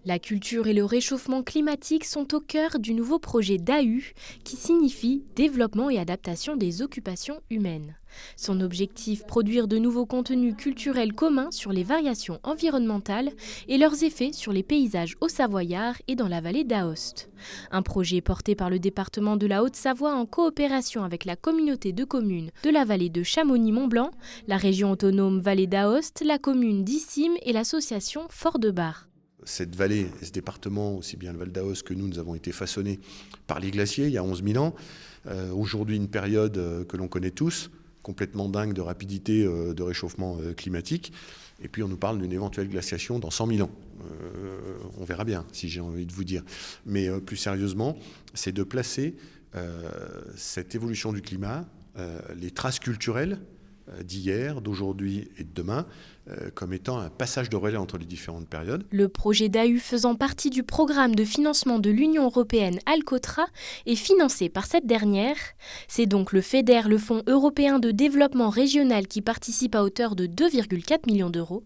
La culture et le réchauffement climatique sont au cœur du nouveau projet DAHU qui signifie Développement et adaptation des occupations humaines. Son objectif, produire de nouveaux contenus culturels communs sur les variations environnementales et leurs effets sur les paysages haut-savoyards et dans la vallée d'Aoste. Un projet porté par le département de la Haute-Savoie en coopération avec la communauté de communes de la vallée de Chamonix-Mont-Blanc, la région autonome Vallée d'Aoste, la commune d'Issim et l'association Fort-de-Bar. Cette vallée et ce département, aussi bien le Val d'Aoste que nous avons été façonnés par les glaciers il y a 11 000 ans. Aujourd'hui, une période que l'on connaît tous, complètement dingue de rapidité de réchauffement climatique. Et puis on nous parle d'une éventuelle glaciation dans 100 000 ans. On verra bien, si j'ai envie de vous dire. Mais plus sérieusement, c'est de placer cette évolution du climat, les traces culturelles d'hier, d'aujourd'hui et de demain, comme étant un passage de relais entre les différentes périodes. Le projet DAHU faisant partie du programme de financement de l'Union européenne Alcotra est financé par cette dernière. C'est donc le FEDER, le Fonds européen de développement régional, qui participe à hauteur de 2,4 millions d'euros.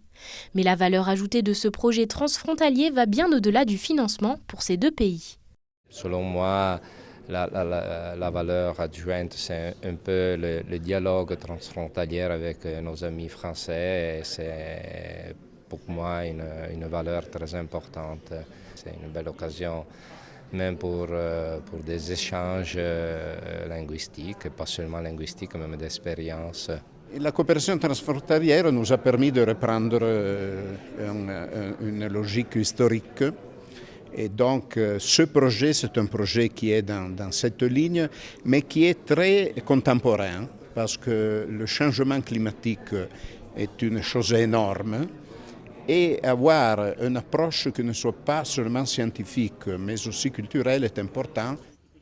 Mais la valeur ajoutée de ce projet transfrontalier va bien au-delà du financement pour ces deux pays. Selon moi, la valeur adjointe, c'est un peu le dialogue transfrontalier avec nos amis français. C'est pour moi une valeur très importante. C'est une belle occasion, même pour des échanges linguistiques, et pas seulement linguistiques, même d'expérience. La coopération transfrontalière nous a permis de reprendre une logique historique. Et donc ce projet, c'est un projet qui est dans cette ligne, mais qui est très contemporain, parce que le changement climatique est une chose énorme. Et avoir une approche qui ne soit pas seulement scientifique, mais aussi culturelle est important.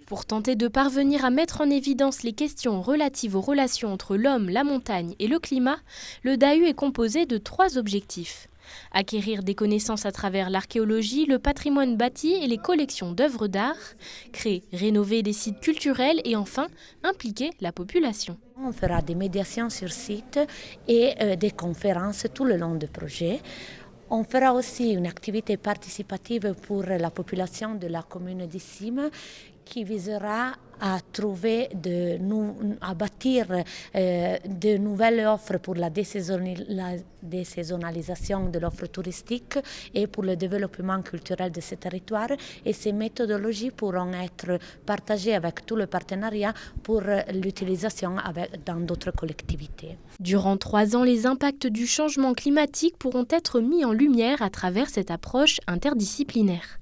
Pour tenter de parvenir à mettre en évidence les questions relatives aux relations entre l'homme, la montagne et le climat, le DAHU est composé de 3 objectifs. Acquérir des connaissances à travers l'archéologie, le patrimoine bâti et les collections d'œuvres d'art, créer, rénover des sites culturels et enfin impliquer la population. On fera des médiations sur site et des conférences tout le long du projet. On fera aussi une activité participative pour la population de la commune d'Issim qui visera à bâtir de nouvelles offres pour la désaisonnalisation de l'offre touristique et pour le développement culturel de ce territoire. Et ces méthodologies pourront être partagées avec tout le partenariat pour l'utilisation dans d'autres collectivités. Durant 3 ans, les impacts du changement climatique pourront être mis en lumière à travers cette approche interdisciplinaire.